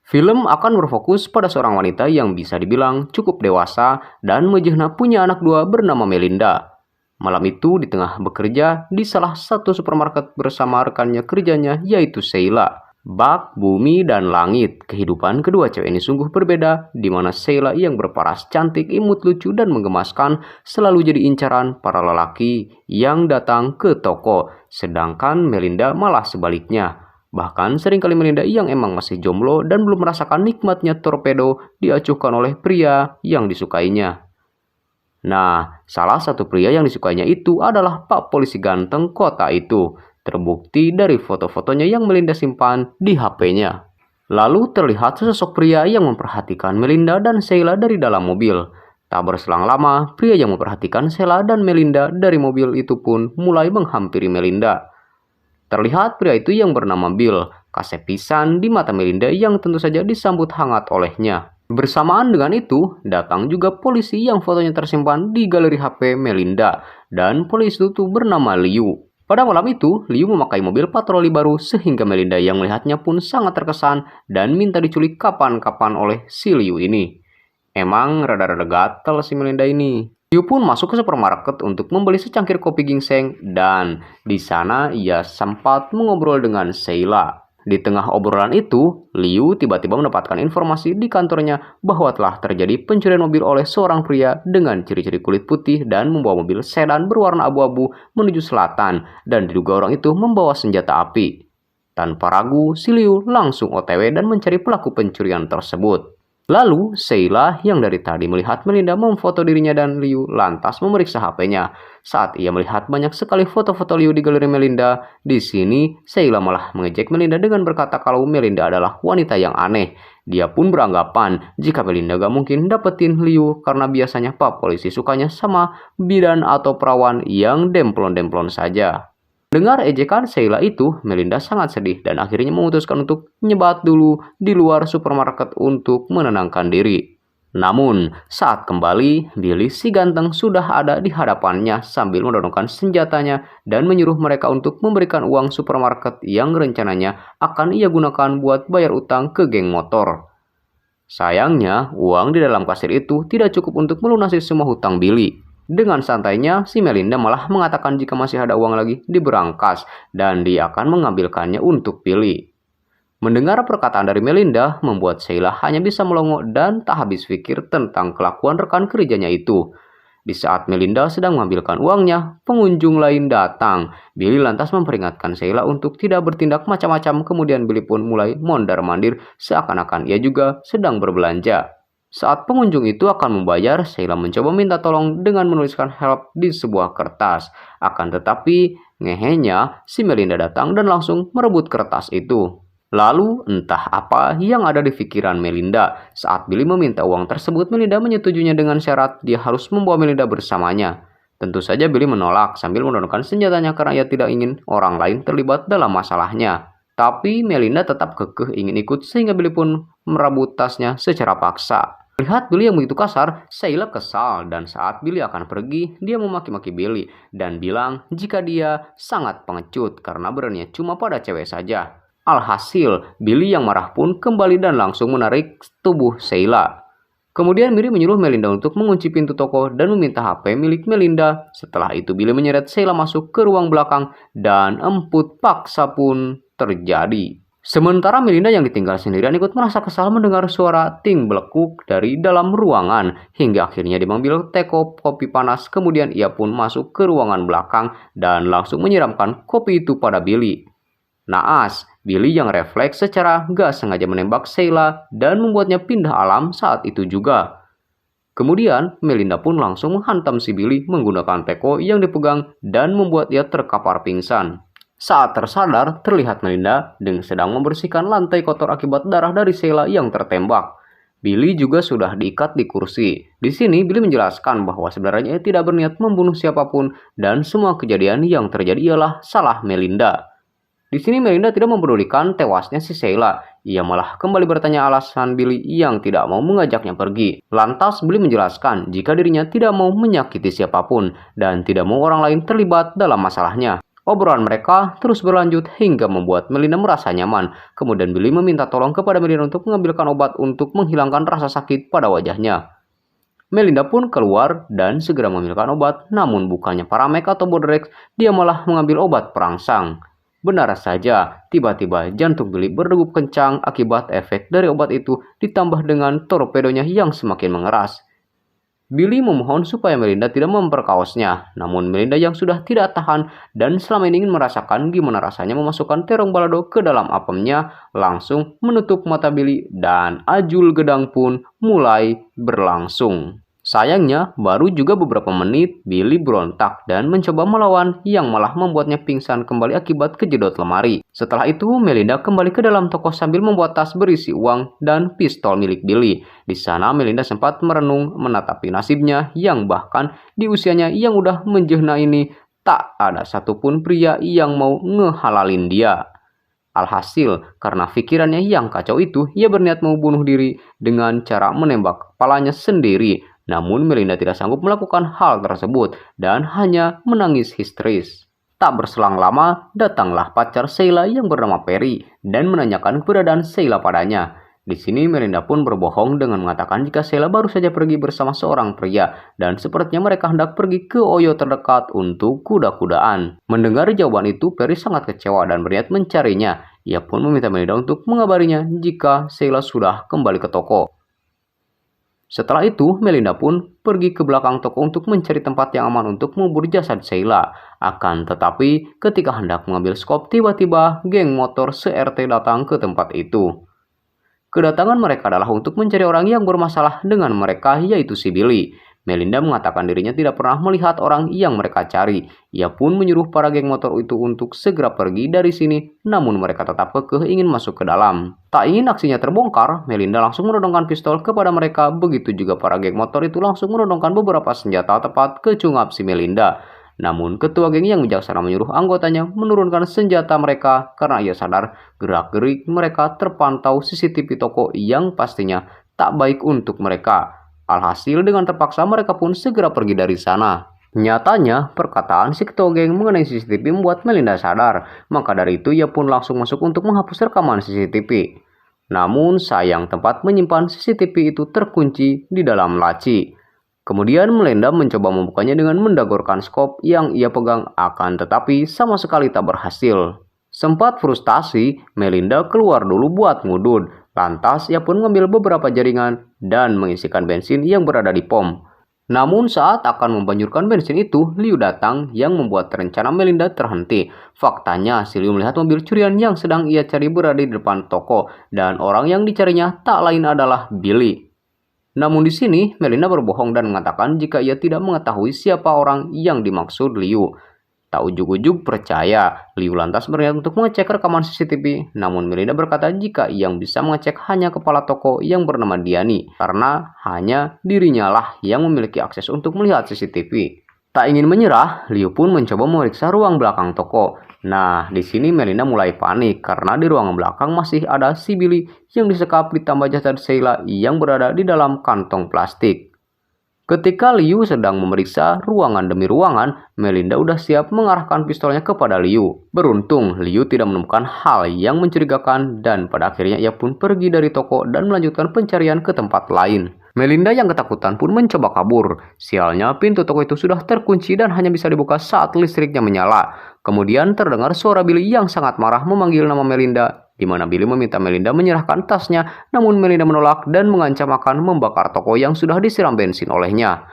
Film akan berfokus pada seorang wanita yang bisa dibilang cukup dewasa dan Mejehna punya anak dua bernama Melinda. Malam itu di tengah bekerja di salah satu supermarket bersama rekannya kerjanya yaitu Sheila. Bak, bumi, dan langit. Kehidupan kedua cewek ini sungguh berbeda, di mana Sheila yang berparas cantik, imut, lucu, dan menggemaskan selalu jadi incaran para lelaki yang datang ke toko, sedangkan Melinda malah sebaliknya. Bahkan seringkali Melinda yang emang masih jomblo dan belum merasakan nikmatnya torpedo diacuhkan oleh pria yang disukainya. Nah, salah satu pria yang disukainya itu adalah Pak Polisi ganteng kota itu. Terbukti dari foto-fotonya yang Melinda simpan di HP-nya. Lalu terlihat sesosok pria yang memperhatikan Melinda dan Sheila dari dalam mobil. Tak berselang lama, pria yang memperhatikan Sheila dan Melinda dari mobil itu pun mulai menghampiri Melinda. Terlihat pria itu yang bernama Bill, kasep pisan di mata Melinda yang tentu saja disambut hangat olehnya. Bersamaan dengan itu, datang juga polisi yang fotonya tersimpan di galeri HP Melinda, dan polisi itu bernama Liu. Pada malam itu, Liu memakai mobil patroli baru sehingga Melinda yang melihatnya pun sangat terkesan dan minta diculik kapan-kapan oleh si Liu ini. Emang rada-rada gatel si Melinda ini. Liu pun masuk ke supermarket untuk membeli secangkir kopi ginseng dan di sana ia sempat mengobrol dengan Sheila. Di tengah obrolan itu, Liu tiba-tiba mendapatkan informasi di kantornya bahwa telah terjadi pencurian mobil oleh seorang pria dengan ciri-ciri kulit putih dan membawa mobil sedan berwarna abu-abu menuju selatan dan diduga orang itu membawa senjata api. Tanpa ragu, si Liu langsung OTW dan mencari pelaku pencurian tersebut. Lalu, Sheila yang dari tadi melihat Melinda memfoto dirinya dan Liu lantas memeriksa HP-nya. Saat ia melihat banyak sekali foto-foto Liu di galeri Melinda, di sini Sheila malah mengejek Melinda dengan berkata kalau Melinda adalah wanita yang aneh. Dia pun beranggapan jika Melinda gak mungkin dapetin Liu karena biasanya Pak Polisi sukanya sama bidan atau perawan yang demplon-demplon saja. Dengar ejekan Sheila itu, Melinda sangat sedih dan akhirnya memutuskan untuk nyebat dulu di luar supermarket untuk menenangkan diri. Namun, saat kembali, Billy si ganteng sudah ada di hadapannya sambil mendorongkan senjatanya dan menyuruh mereka untuk memberikan uang supermarket yang rencananya akan ia gunakan buat bayar utang ke geng motor. Sayangnya, uang di dalam kasir itu tidak cukup untuk melunasi semua hutang Billy. Dengan santainya, si Melinda malah mengatakan jika masih ada uang lagi di berangkas dan dia akan mengambilkannya untuk Billy. Mendengar perkataan dari Melinda membuat Sheila hanya bisa melongo dan tak habis pikir tentang kelakuan rekan kerjanya itu. Di saat Melinda sedang mengambilkan uangnya, pengunjung lain datang. Billy lantas memperingatkan Sheila untuk tidak bertindak macam-macam, kemudian Billy pun mulai mondar-mandir seakan-akan ia juga sedang berbelanja. Saat pengunjung itu akan membayar, Sheila mencoba minta tolong dengan menuliskan help di sebuah kertas. Akan tetapi, ngehenya si Melinda datang dan langsung merebut kertas itu. Lalu, entah apa yang ada di pikiran Melinda. Saat Billy meminta uang tersebut, Melinda menyetujuinya dengan syarat dia harus membawa Melinda bersamanya. Tentu saja Billy menolak sambil menodongkan senjatanya karena ia tidak ingin orang lain terlibat dalam masalahnya. Tapi Melinda tetap kekeh ingin ikut sehingga Billy pun merebut tasnya secara paksa. Melihat Billy yang begitu kasar, Sheila kesal dan saat Billy akan pergi, dia memaki-maki Billy dan bilang jika dia sangat pengecut karena beraninya cuma pada cewek saja. Alhasil, Billy yang marah pun kembali dan langsung menarik tubuh Sheila. Kemudian Billy menyuruh Melinda untuk mengunci pintu toko dan meminta HP milik Melinda. Setelah itu Billy menyeret Sheila masuk ke ruang belakang dan emput paksa pun terjadi. Sementara Melinda yang ditinggal sendirian ikut merasa kesal mendengar suara ting belekuk dari dalam ruangan hingga akhirnya dia mengambil teko kopi panas, kemudian ia pun masuk ke ruangan belakang dan langsung menyiramkan kopi itu pada Billy. Naas, Billy yang refleks secara gak sengaja menembak Sheila dan membuatnya pindah alam saat itu juga. Kemudian Melinda pun langsung menghantam si Billy menggunakan teko yang dipegang dan membuat ia terkapar pingsan. Saat tersadar, terlihat Melinda sedang membersihkan lantai kotor akibat darah dari Sheila yang tertembak. Billy juga sudah diikat di kursi. Di sini Billy menjelaskan bahwa sebenarnya ia tidak berniat membunuh siapapun dan semua kejadian yang terjadi ialah salah Melinda. Di sini Melinda tidak mempedulikan tewasnya si Sheila. Ia malah kembali bertanya alasan Billy yang tidak mau mengajaknya pergi. Lantas Billy menjelaskan jika dirinya tidak mau menyakiti siapapun dan tidak mau orang lain terlibat dalam masalahnya. Obrolan mereka terus berlanjut hingga membuat Melinda merasa nyaman. Kemudian Billy meminta tolong kepada Melinda untuk mengambilkan obat untuk menghilangkan rasa sakit pada wajahnya. Melinda pun keluar dan segera mengambilkan obat, namun bukannya Paramek atau Bodrex, dia malah mengambil obat perangsang. Benar saja, tiba-tiba jantung Billy berdegup kencang akibat efek dari obat itu ditambah dengan torpedonya yang semakin mengeras. Billy memohon supaya Melinda tidak memperkaosnya, namun Melinda yang sudah tidak tahan dan selama ini ingin merasakan gimana rasanya memasukkan terong balado ke dalam apemnya, langsung menutup mata Billy dan ajul gedang pun mulai berlangsung. Sayangnya, baru juga beberapa menit, Billy berontak dan mencoba melawan yang malah membuatnya pingsan kembali akibat kejedot lemari. Setelah itu, Melinda kembali ke dalam toko sambil membuat tas berisi uang dan pistol milik Billy. Di sana, Melinda sempat merenung menatapi nasibnya yang bahkan di usianya yang udah menjehna ini, tak ada satupun pria yang mau ngehalalin dia. Alhasil, karena pikirannya yang kacau itu, ia berniat mau bunuh diri dengan cara menembak kepalanya sendiri. Namun Melinda tidak sanggup melakukan hal tersebut dan hanya menangis histeris. Tak berselang lama, datanglah pacar Sheila yang bernama Perry dan menanyakan keberadaan Sheila padanya. Di sini Melinda pun berbohong dengan mengatakan jika Sheila baru saja pergi bersama seorang pria dan sepertinya mereka hendak pergi ke Oyo terdekat untuk kuda-kudaan. Mendengar jawaban itu, Perry sangat kecewa dan berniat mencarinya. Ia pun meminta Melinda untuk mengabarinya jika Sheila sudah kembali ke toko. Setelah itu, Melinda pun pergi ke belakang toko untuk mencari tempat yang aman untuk mengubur jasad Sheila. Akan tetapi, ketika hendak mengambil skop, tiba-tiba geng motor se-RT datang ke tempat itu. Kedatangan mereka adalah untuk mencari orang yang bermasalah dengan mereka, yaitu si Billy. Melinda mengatakan dirinya tidak pernah melihat orang yang mereka cari. Ia pun menyuruh para geng motor itu untuk segera pergi dari sini, namun mereka tetap kekeh ingin masuk ke dalam. Tak ingin aksinya terbongkar, Melinda langsung menodongkan pistol kepada mereka. Begitu juga para geng motor itu langsung menodongkan beberapa senjata tepat ke cungap si Melinda. Namun ketua geng yang bijaksana menyuruh anggotanya menurunkan senjata mereka karena ia sadar gerak-gerik mereka terpantau CCTV toko yang pastinya tak baik untuk mereka. Alhasil dengan terpaksa mereka pun segera pergi dari sana. Nyatanya, perkataan si ketua geng mengenai CCTV membuat Melinda sadar. Maka dari itu ia pun langsung masuk untuk menghapus rekaman CCTV. Namun sayang tempat menyimpan CCTV itu terkunci di dalam laci. Kemudian Melinda mencoba membukanya dengan mendagorkan skop yang ia pegang, akan tetapi sama sekali tak berhasil. Sempat frustasi, Melinda keluar dulu buat ngudud. Lantas ia pun mengambil beberapa jaringan dan mengisikan bensin yang berada di pom. Namun saat akan membanjurkan bensin itu, Liu datang yang membuat rencana Melinda terhenti. Faktanya, si Liu melihat mobil curian yang sedang ia cari berada di depan toko dan orang yang dicarinya tak lain adalah Billy. Namun di sini, Melinda berbohong dan mengatakan jika ia tidak mengetahui siapa orang yang dimaksud Liu. Tak ujug-ujug percaya, Liu lantas berniat untuk mengecek rekaman CCTV. Namun Melinda berkata jika yang bisa mengecek hanya kepala toko yang bernama Diani, karena hanya dirinya lah yang memiliki akses untuk melihat CCTV. Tak ingin menyerah, Liu pun mencoba memeriksa ruang belakang toko. Nah, di sini Melinda mulai panik karena di ruangan belakang masih ada si Billy yang disekap ditambah jasad Sheila yang berada di dalam kantong plastik. Ketika Liu sedang memeriksa ruangan demi ruangan, Melinda udah siap mengarahkan pistolnya kepada Liu. Beruntung, Liu tidak menemukan hal yang mencurigakan dan pada akhirnya ia pun pergi dari toko dan melanjutkan pencarian ke tempat lain. Melinda yang ketakutan pun mencoba kabur. Sialnya, pintu toko itu sudah terkunci dan hanya bisa dibuka saat listriknya menyala. Kemudian terdengar suara Billy yang sangat marah memanggil nama Melinda, di mana Billy meminta Melinda menyerahkan tasnya, namun Melinda menolak dan mengancam akan membakar toko yang sudah disiram bensin olehnya.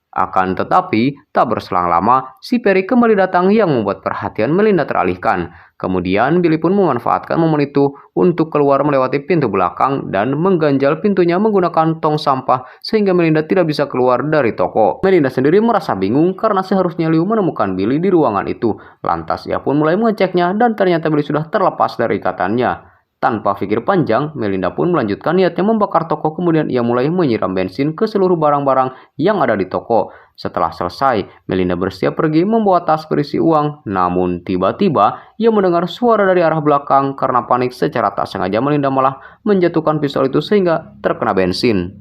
Akan tetapi, tak berselang lama, si Perry kembali datang yang membuat perhatian Melinda teralihkan. Kemudian Billy pun memanfaatkan momen itu untuk keluar melewati pintu belakang dan mengganjal pintunya menggunakan tong sampah sehingga Melinda tidak bisa keluar dari toko. Melinda sendiri merasa bingung karena seharusnya Liu menemukan Billy di ruangan itu. Lantas ia pun mulai mengeceknya dan ternyata Billy sudah terlepas dari ikatannya. Tanpa pikir panjang, Melinda pun melanjutkan niatnya membakar toko, kemudian ia mulai menyiram bensin ke seluruh barang-barang yang ada di toko. Setelah selesai, Melinda bersiap pergi membawa tas berisi uang. Namun tiba-tiba, ia mendengar suara dari arah belakang. Karena panik secara tak sengaja, Melinda malah menjatuhkan pistol itu sehingga terkena bensin.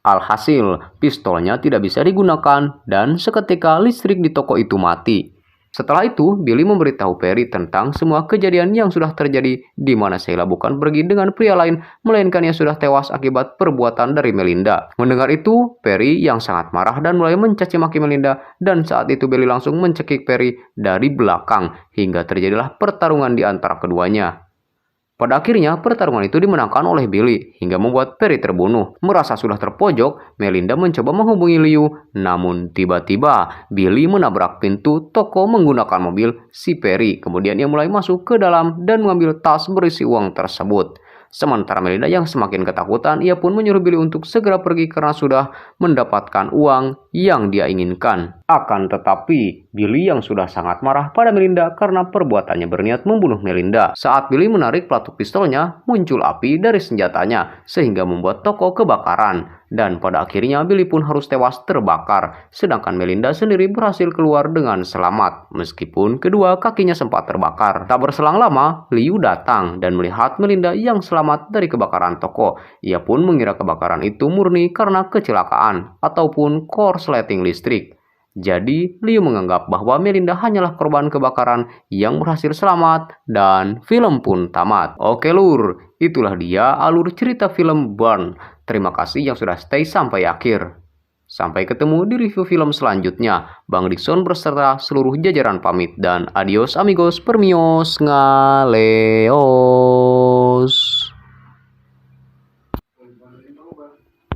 Alhasil, pistolnya tidak bisa digunakan dan seketika listrik di toko itu mati. Setelah itu, Billy memberitahu Perry tentang semua kejadian yang sudah terjadi, di mana Sheila bukan pergi dengan pria lain, melainkan ia sudah tewas akibat perbuatan dari Melinda. Mendengar itu, Perry yang sangat marah dan mulai mencaci maki Melinda, dan saat itu Billy langsung mencekik Perry dari belakang, hingga terjadilah pertarungan di antara keduanya. Pada akhirnya, pertarungan itu dimenangkan oleh Billy hingga membuat Perry terbunuh. Merasa sudah terpojok, Melinda mencoba menghubungi Liu, namun tiba-tiba Billy menabrak pintu toko menggunakan mobil si Perry. Kemudian ia mulai masuk ke dalam dan mengambil tas berisi uang tersebut. Sementara Melinda yang semakin ketakutan, ia pun menyuruh Billy untuk segera pergi karena sudah mendapatkan uang yang dia inginkan. Akan tetapi, Billy yang sudah sangat marah pada Melinda karena perbuatannya berniat membunuh Melinda. Saat Billy menarik pelatuk pistolnya, muncul api dari senjatanya sehingga membuat toko kebakaran. Dan pada akhirnya Billy pun harus tewas terbakar, sedangkan Melinda sendiri berhasil keluar dengan selamat, meskipun kedua kakinya sempat terbakar. Tak berselang lama, Liu datang dan melihat Melinda yang selamat dari kebakaran toko. Ia pun mengira kebakaran itu murni karena kecelakaan ataupun korsleting listrik. Jadi, Liu menganggap bahwa Melinda hanyalah korban kebakaran yang berhasil selamat dan film pun tamat. Oke lur, itulah dia alur cerita film Burn. Terima kasih yang sudah stay sampai akhir. Sampai ketemu di review film selanjutnya. Bang Dikson berserta seluruh jajaran pamit dan adios amigos, permios, ngaleos.